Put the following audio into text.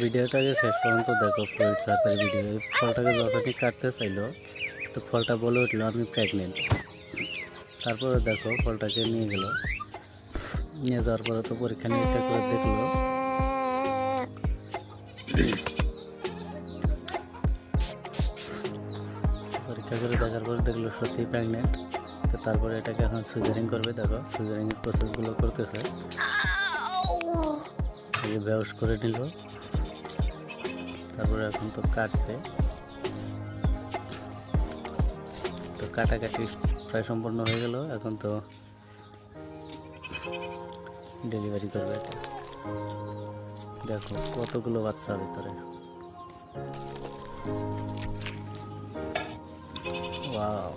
ভিডিওটাকে শেষ পর্যন্ত দেখো। ফ্রুইট সাপের ভিডিও। এই ফলটাকে যখনই কাটতে চাইলো তো ফলটা বলে উঠলো আমি প্রেগনেন্ট। তারপরে দেখো ফলটাকে নিয়ে গেল, নিয়ে যাওয়ার পরে তো পরীক্ষা নিরীক্ষা করে দেখলো পরীক্ষা করে দেখার পরে দেখলো সত্যিই প্রেগনেন্ট। তো তারপরে এটাকে এখন সিজারিং করবে। দেখো সিজারিংয়ের প্রসেসগুলো করতেছে। এই বেহুশ করে নিল, তারপরে এখন তো কাটবে। তো কাটাকাটি প্রায় সম্পূর্ণ হয়ে গেল। এখন তো ডেলিভারি করবে এটা। দেখো কতগুলো বাচ্চা ভিতরে। ওয়াও।